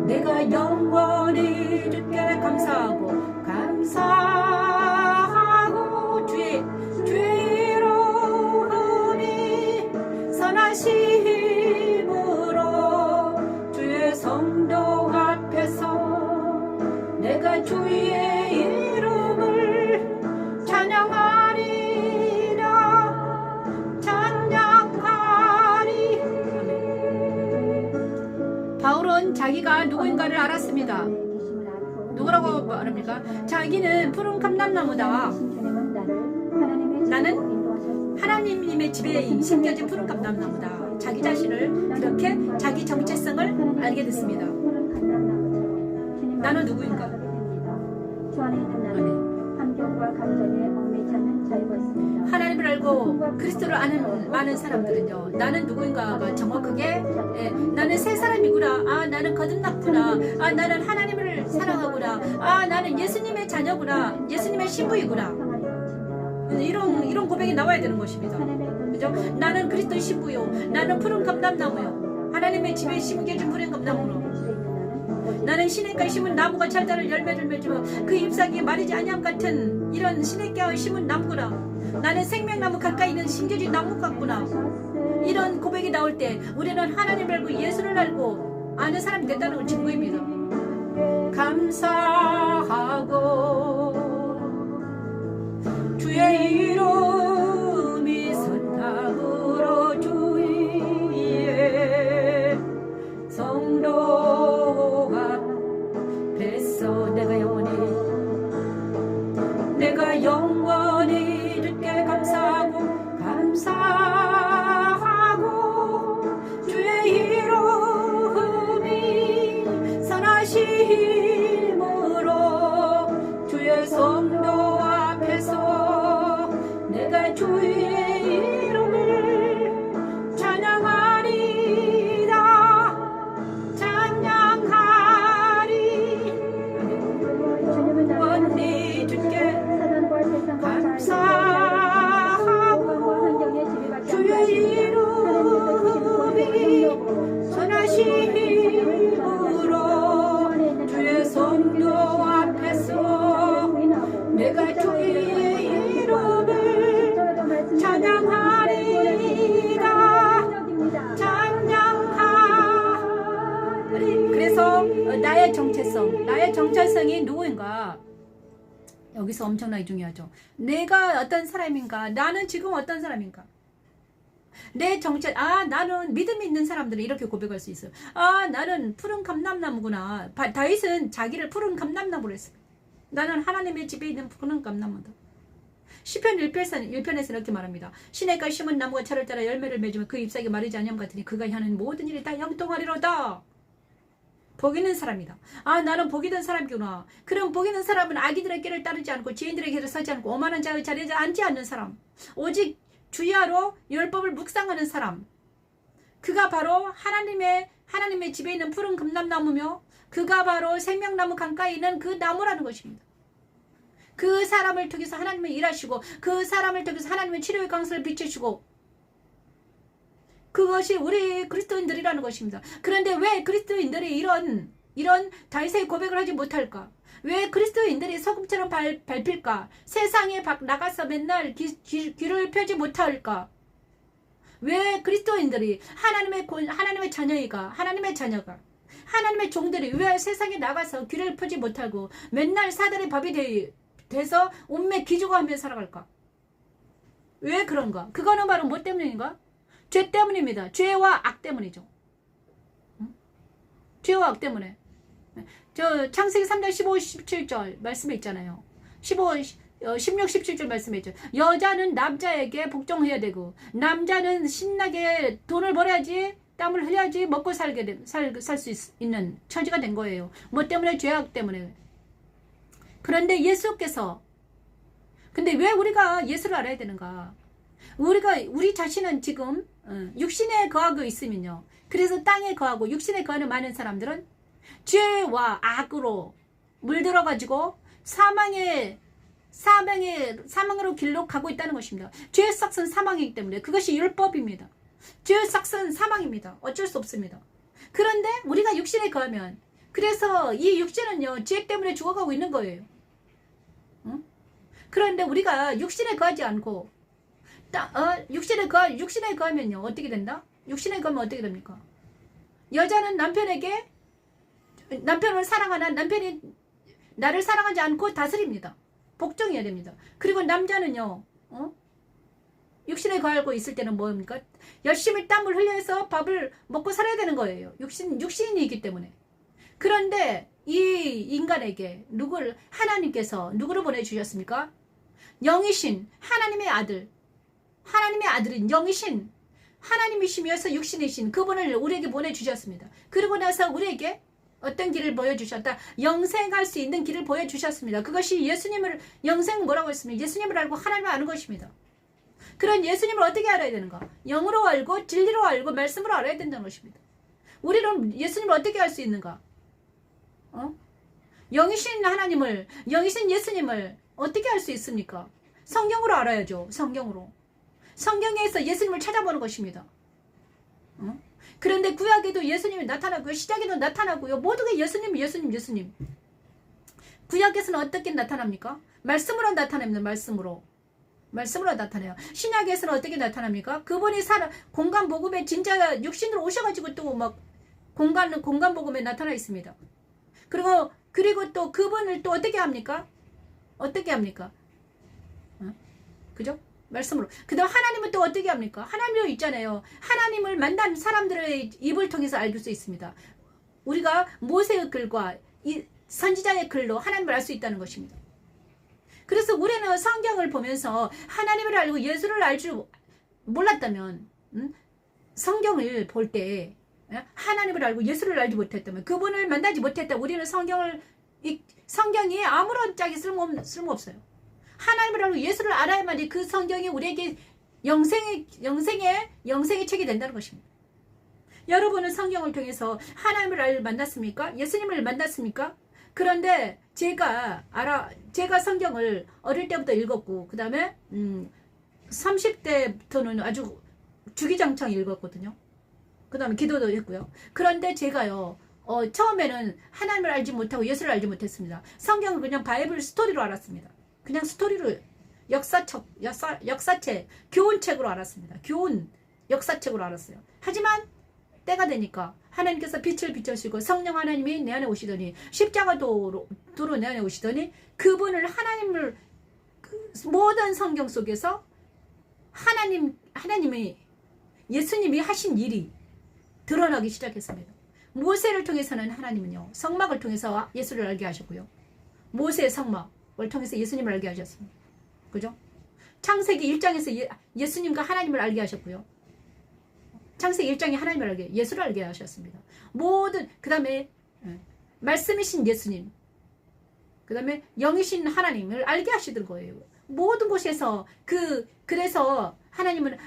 내가 영원히 주께 감사하고 주의 이름이 선하심으로 주의 성도 앞에서 내가 주의 이름을 찬양하리. 바울은 자기가 누구인가를 알았습니다. 누구라고 말합니까? 자기는 푸른 감람나무다. 나는 하나님의 집에 심겨진 푸른 감람나무다. 자기 자신을 그렇게 자기 정체성을 알게 됐습니다. 나는 누구인가? 하나님을 알고 그리스도를 아는 많은 사람들은요, 나는 누구인가가 정확하게 나는 새 사람이구나, 나는 거듭났구나, 나는 하나님을 사랑하구나, 나는 예수님의 자녀구나, 예수님의 신부이구나, 이런 고백이 나와야 되는 것입니다. 그죠? 나는 그리스도의 신부요, 나는 푸른 감람나무요, 하나님의 집에 심겨진 푸른 감람나무로 나는 시냇가에 심은 나무가 잘 자랄 열매를 맺으며 그 잎사귀에 마르지 아니함 같은 이런 시냇가에 심은 나무구나. 나는 생명나무 가까이 있는 심겨진 나무 같구나. 이런 고백이 나올 때 우리는 하나님을 알고 예수를 알고 아는 사람이 됐다는 걸 증거입니다. 감사하고 주의 이름이 선탁으로 주위에 성도 앞에서 내가 영원히 주께 감사하고 주의 이름이 선하심으로 주의 성도 앞에서 내가 주의 이름을 찬양하리다. 찬양하리. 원리 주께 감사하고 주의 이름이 선하심으로 주의 성도 앞에서 내가 주의 이름을 찬양하리다. 찬양하리. 그래서 나의 정체성이 누구인가? 여기서 엄청나게 중요하죠. 내가 어떤 사람인가? 나는 지금 어떤 사람인가? 내 정체, 나는 믿음이 있는 사람들은 이렇게 고백할 수 있어요. 나는 푸른 감람나무구나. 다윗은 자기를 푸른 감람나무로 했어요. 나는 하나님의 집에 있는 푸른 감람나무다. 시편 1편에서 이렇게 말합니다. 시냇가에 심은 나무가 철을 따라 열매를 맺으면 그 잎사귀 마르지 아니함 같으니 그가 하는 모든 일이 다 형통하리로다. 복 있는 사람이다. 나는 복 있는 사람이구나. 그럼 복 있는 사람은 악인들의 길을 따르지 않고 지인들의 길을 서지 않고 오만한 자의 자리에 앉지 않는 사람. 오직 주야로 율법을 묵상하는 사람. 그가 바로 하나님의 집에 있는 푸른 금남나무며 그가 바로 생명나무 강가에 있는 그 나무라는 것입니다. 그 사람을 통해서 하나님은 일하시고 그 사람을 통해서 하나님은 치료의 강수를 비추시고 그것이 우리 그리스도인들이라는 것입니다. 그런데 왜 그리스도인들이 이런 다윗의 고백을 하지 못할까? 왜 그리스도인들이 소금처럼 밟힐까? 세상에 나가서 맨날 귀를 펴지 못할까? 왜 그리스도인들이 하나님의 자녀가 하나님의 종들이 왜 세상에 나가서 귀를 펴지 못하고 맨날 사단의 밥이 돼서 온매 기죽어하며 살아갈까? 왜 그런가? 그거는 바로 뭐 때문인가? 죄 때문입니다. 죄와 악 때문이죠. 죄와 악 때문에. 저 창세기 3장 15, 17절 말씀에 있잖아요. 16, 17절 말씀에 있죠. 여자는 남자에게 복종해야 되고 남자는 신나게 돈을 벌어야지 땀을 흘려야지 먹고 살 수 있는 처지가 된 거예요. 뭐 때문에? 죄악 때문에. 그런데 예수께서 근데 왜 우리가 예수를 알아야 되는가? 우리 자신은 지금 육신에 거하고 있으면요. 그래서 땅에 거하고 육신에 거하는 많은 사람들은 죄와 악으로 물들어가지고 사망으로 길로 가고 있다는 것입니다. 죄의 삭은 사망이기 때문에 그것이 율법입니다. 죄의 삭은 사망입니다. 어쩔 수 없습니다. 그런데 우리가 육신에 거하면 그래서 이 육신은요 죄 때문에 죽어가고 있는 거예요. 그런데 우리가 육신에 거하지 않고 육신에 거하면요 어떻게 된다? 육신에 거하면 어떻게 됩니까? 여자는 남편을 사랑하나 남편이 나를 사랑하지 않고 다스립니다. 복종해야 됩니다. 그리고 남자는요 육신에 거하고 있을 때는 뭡니까? 열심히 땀을 흘려서 밥을 먹고 살아야 되는 거예요. 육신이기 때문에. 그런데 이 인간에게 하나님께서 누구를 보내주셨습니까? 영이신 하나님의 아들인 영이신 하나님이시면서 육신이신 그분을 우리에게 보내주셨습니다. 그러고 나서 우리에게 어떤 길을 보여주셨다? 영생할 수 있는 길을 보여주셨습니다. 그것이 영생 뭐라고 했습니까? 예수님을 알고 하나님을 아는 것입니다. 그런 예수님을 어떻게 알아야 되는가? 영으로 알고 진리로 알고 말씀으로 알아야 된다는 것입니다. 우리는 예수님을 어떻게 알 수 있는가? 영이신 하나님을, 영이신 예수님을 어떻게 알 수 있습니까? 성경으로 알아야죠. 성경에서 예수님을 찾아보는 것입니다. 그런데 구약에도 예수님이 나타나고요. 시작에도 나타나고요. 모든 게 예수님, 예수님, 예수님. 구약에서는 어떻게 나타납니까? 말씀으로 나타냅니다. 말씀으로 나타내요. 신약에서는 어떻게 나타납니까? 그분이 공간 복음에 진짜 육신으로 오셔가지고 또 막 공간 복음에 나타나 있습니다. 그리고 또 그분을 또 어떻게 합니까? 그죠? 말씀으로. 그다음 하나님은 또 어떻게 합니까? 하나님도 있잖아요. 하나님을 만난 사람들의 입을 통해서 알 수 있습니다. 우리가 모세의 글과 이 선지자의 글로 하나님을 알 수 있다는 것입니다. 그래서 우리는 성경을 보면서 하나님을 알고 예수를 알 줄 몰랐다면, 성경을 볼 때 하나님을 알고 예수를 알지 못했다면, 그분을 만나지 못했다면 우리는 성경이 아무런 짝이 쓸모없어요. 하나님을 알고 예수를 알아야만이 그 성경이 우리에게 영생의 책이 된다는 것입니다. 여러분은 성경을 통해서 하나님을 만났습니까? 예수님을 만났습니까? 그런데 제가 성경을 어릴 때부터 읽었고, 그 다음에 30대부터는 아주 주기장창 읽었거든요. 그 다음에 기도도 했고요. 그런데 제가요, 처음에는 하나님을 알지 못하고 예수를 알지 못했습니다. 성경을 그냥 바이블 스토리로 알았습니다. 그냥 스토리로 역사책, 교훈책으로 알았습니다. 역사책으로 알았어요. 하지만 때가 되니까 하나님께서 빛을 비춰주시고 성령 하나님이 내 안에 오시더니, 십자가도로 내 안에 오시더니, 그분을 하나님을 모든 성경 속에서 하나님이 예수님이 하신 일이 드러나기 시작했습니다. 모세를 통해서는 하나님은요, 성막을 통해서 예수를 알게 하셨고요. 모세의 성막을 통해서 예수님을 알게 하셨습니다. 그죠? 창세기 1장에서 예수님과 하나님을 알게 하셨고요. 창세기 1장에 하나님을 예수를 알게 하셨습니다. 그 다음에 말씀이신 예수님, 그 다음에 영이신 하나님을 알게 하시던 거예요. 모든 곳에서 그래서 하나님은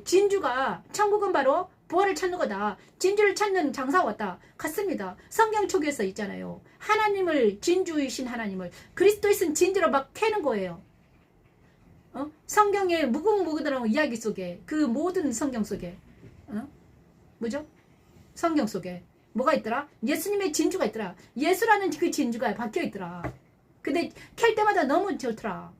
진주가, 천국은 바로 부활을 찾는 거다. 진주를 찾는 장사가 왔다. 같습니다. 성경 초기에서 있잖아요. 하나님을, 진주이신 하나님을 그리스도이신 진주로 막 캐는 거예요. 성경의 무궁무진한 이야기 속에, 그 모든 성경 속에, 뭐죠? 성경 속에 뭐가 있더라? 예수님의 진주가 있더라. 예수라는 그 진주가 박혀 있더라. 근데 캘 때마다 너무 좋더라.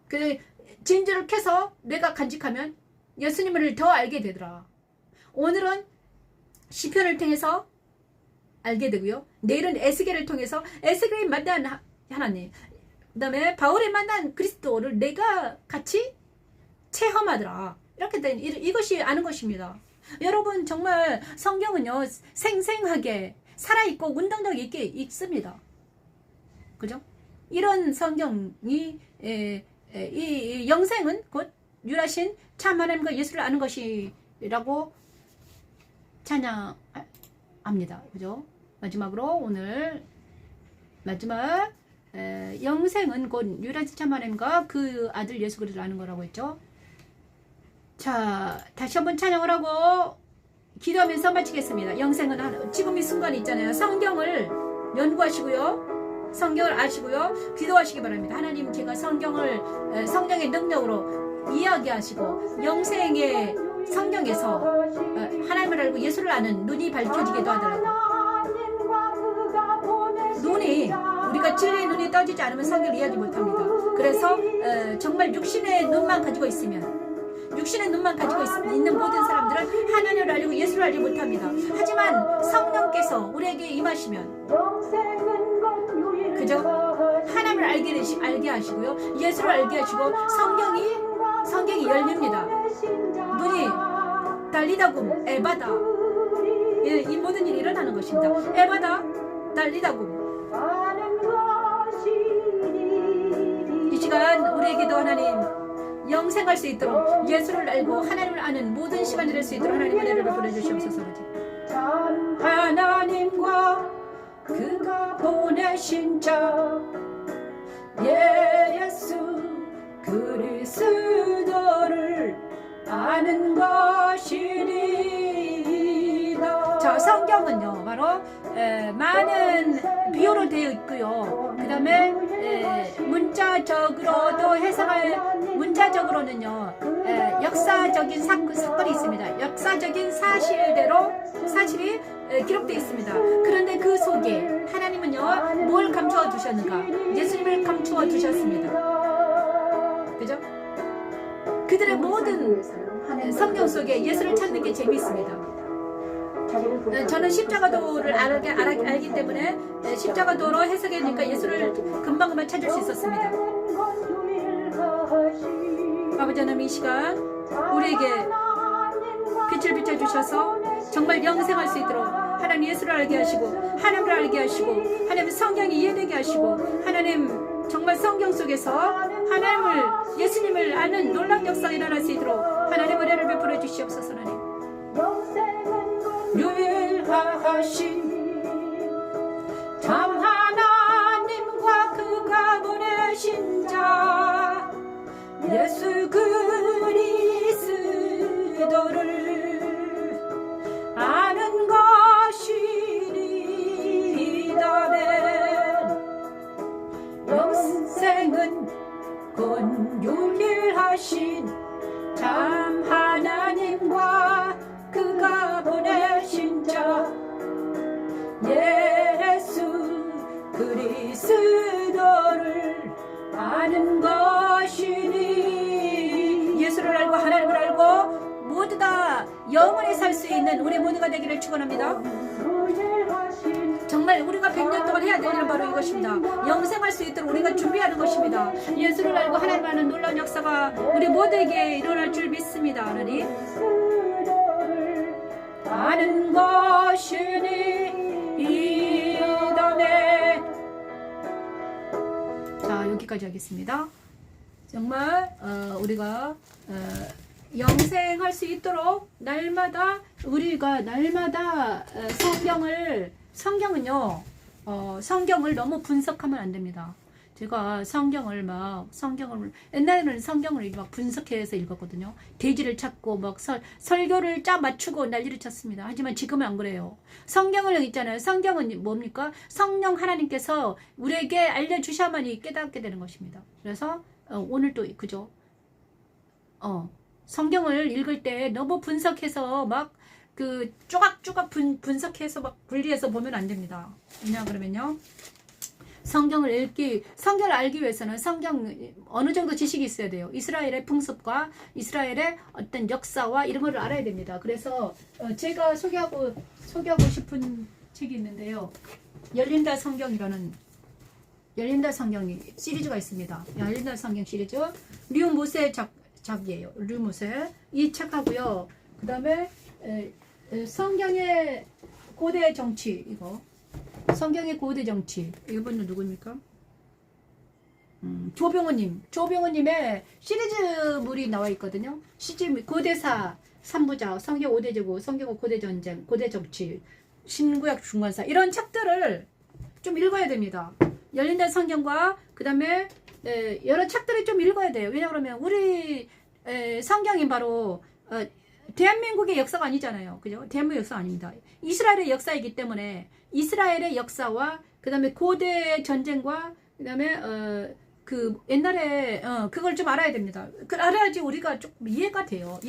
그 진주를 캐서 내가 간직하면 예수님을 더 알게 되더라. 오늘은 시편을 통해서 알게 되고요. 내일은 에스겔을 통해서 에스겔이 만난 하나님, 그 다음에 바울이 만난 그리스도를 내가 같이 체험하더라. 이렇게 된 이것이 아는 것입니다. 여러분, 정말 성경은요, 생생하게 살아있고 운동력 있게 있습니다. 그죠? 이런 성경이 이 영생은 곧 유라신 참 하나님과 예수를 아는 것이라고 찬양합니다. 그죠? 마지막으로 오늘 마지막 영생은 곧 유라신 참 하나님과 그 아들 예수 그리스도를 아는 거라고 했죠. 자, 다시 한번 찬양을 하고 기도하면서 마치겠습니다. 영생은 지금 이 순간이 있잖아요. 성경을 연구하시고요. 성경을 아시고요. 기도하시기 바랍니다. 하나님, 제가 성령의 능력으로 이야기하시고 영생의 성경에서 하나님을 알고 예수를 아는 눈이 밝혀지기도 하더라고요. 우리가 진리의 눈이 떠지지 않으면 성경을 이해하지 못합니다. 그래서 정말 육신의 눈만 가지고 있는 모든 사람들은 하나님을 알고 예수를 알지 못합니다. 하지만 성령께서 우리에게 임하시면 그죠? 하나님을 알게 하시고요. 예수를 알게 하시고 성경이 열립니다. 눈이 달리다굼 에바다. 이 모든 일이 일어나는 것입니다. 에바다 달리다굼. 이 시간 우리에게도 하나님 영생할 수 있도록 예수를 알고 하나님을 아는 모든 시간이 될 수 있도록 하나님 은혜를 보내주시옵소서. 하나님과 그가 보내신 자 예수 그리스도를 아는 것이니이다. 자, 성경은요 바로 많은 비유로 되어 있고요. 그 다음에 문자적으로도 문자적으로는요 역사적인 사건이 있습니다. 역사적인 사실이 기록되어 있습니다. 그런데 그 속에 하나님은요 뭘 감추어 두셨는가? 예수님을 감추어 두셨습니다. 그죠? 그들의 모든 성경 속에 예수를 찾는 게 재미있습니다. 저는 십자가도를 알기 때문에 십자가도로 해석하니까 예수를 금방금방 찾을 수 있었습니다. 아버지 하나님, 이 시간 우리에게 빛을 비춰주셔서 정말 영생할 수 있도록 하나님 예수를 알게 하시고 하나님을 알게 하시고 하나님 성경이 이해되게 하시고 하나님 정말 성경 속에서 하나님을 예수님을 아는 놀라운 역사가 일어날 수 있도록 하나님 은혜를 베풀어 주시옵소서. 하나님 유일하신 참 하나님과 그가 보내신 자 예수 그리스도를 아는 것이니이다면 영생은 곧 유일하신 참 하나님과 그가 보내신 자 예수 그리스도를 아는 것이니 예수를 알고 하나님을 알고 모두 다 영원히 살 수 있는 우리 모두가 되기를 축원합니다. 정말 우리가 100년 동안 해야 될 일은 바로 이것입니다. 영생할 수 있도록 우리가 준비하는 것입니다. 예수를 알고 하나님 아는 놀라운 역사가 우리 모두에게 일어날 줄 믿습니다. 하나님 아는 것이니 이다네. 자, 여기까지 하겠습니다. 정말 우리가 영생할 수 있도록 날마다 우리가 성경을 너무 분석하면 안 됩니다. 제가 성경을 옛날에는 성경을 막 분석해서 읽었거든요. 대지를 찾고 막 설교를 짜 맞추고 난리를 쳤습니다. 하지만 지금은 안 그래요. 성경을 있잖아요. 성경은 뭡니까? 성령 하나님께서 우리에게 알려주셔야만이 깨닫게 되는 것입니다. 그래서 오늘도 그죠? 성경을 읽을 때 너무 분석해서 막 그 쪼각쪼각 분석해서 막 분리해서 보면 안 됩니다. 왜냐 그러면요. 성경을 알기 위해서는 어느 정도 지식이 있어야 돼요. 이스라엘의 풍습과 이스라엘의 어떤 역사와 이런 걸 알아야 됩니다. 그래서 제가 소개하고 싶은 책이 있는데요. 열린다 성경이라는 열린다 성경이 시리즈가 있습니다. 열린다 성경 시리즈 류 모세 작이에요. 류 모세 이 책하고요. 그 다음에 성경의 고대 정치 이거 성경의 고대 정치 이분은 누구입니까? 조병호님의 시리즈물이 나와 있거든요. 고대사 3부작, 성경 5대 제국, 성경 고대 전쟁, 고대 정치, 신구약 중간사 이런 책들을 좀 읽어야 됩니다. 열린다 성경과 그 다음에 여러 책들을 좀 읽어야 돼요. 왜냐하면 우리 성경이 바로 대한민국의 역사가 아니잖아요. 그죠? 대한민국 역사 아닙니다. 이스라엘의 역사이기 때문에 이스라엘의 역사와 그 다음에 고대 전쟁과 그 다음에 그 옛날에 그걸 좀 알아야 됩니다. 알아야지 우리가 조금 이해가 돼요.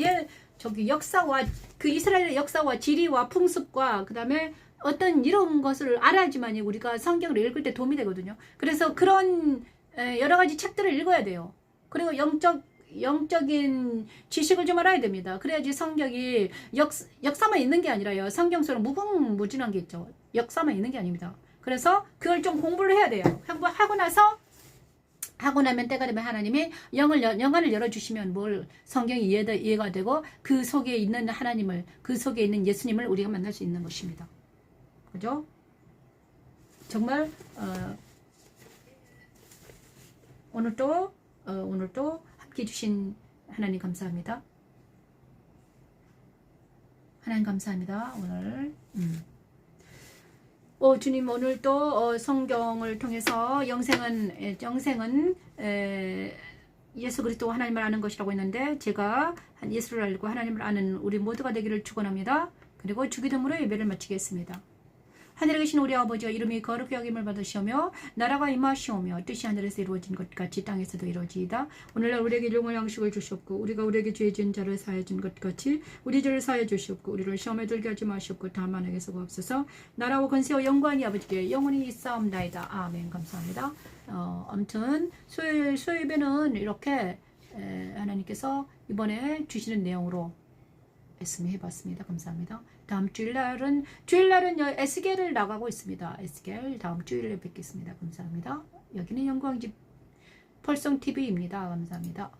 역사와 그 이스라엘의 역사와 지리와 풍습과 그 다음에 어떤 이런 것을 알아야지만이 우리가 성경을 읽을 때 도움이 되거든요. 그래서 그런 여러 가지 책들을 읽어야 돼요. 그리고 영적인 지식을 좀 알아야 됩니다. 그래야지 성경이 역사만 있는 게 아니라요. 성경 속에 무궁무진한 게 있죠. 역사만 있는 게 아닙니다. 그래서 그걸 좀 공부를 해야 돼요. 하고 나면 때가 되면 하나님이 영안을 열어주시면 성경이 이해가 되고 그 속에 있는 하나님을 그 속에 있는 예수님을 우리가 만날 수 있는 것입니다. 그죠? 정말 오늘도 함께 해주신 하나님 감사합니다. 하나님 감사합니다. 오늘 주님 오늘 또 성경을 통해서 영생은 예수 그리스도 하나님을 아는 것이라고 했는데 제가 예수를 알고 하나님을 아는 우리 모두가 되기를 축원합니다. 그리고 주기도문으로 예배를 마치겠습니다. 하늘에 계신 우리 아버지가 이름이 거룩히 여김을 받으시오며 나라가 임하시오며 뜻이 하늘에서 이루어진 것 같이 땅에서도 이루어지이다. 오늘날 우리에게 일용할 양식을 주시옵고 우리가 우리에게 죄 지은 자를 사하여 준 것 같이 우리 죄를 사하여 주시옵고 우리를 시험에 들게 하지 마시옵고 다만 에게서 구하옵소서. 나라와 권세와 영광이 아버지께 영원히 있사옵나이다. 아멘. 감사합니다. 아무튼 수요일에는 이렇게 하나님께서 이번에 주시는 내용으로 말씀해봤습니다. 감사합니다. 다음 주일날은 에스겔을 나가고 있습니다. 에스겔 다음 주일에 뵙겠습니다. 감사합니다. 여기는 영광집 펄성TV입니다. 감사합니다.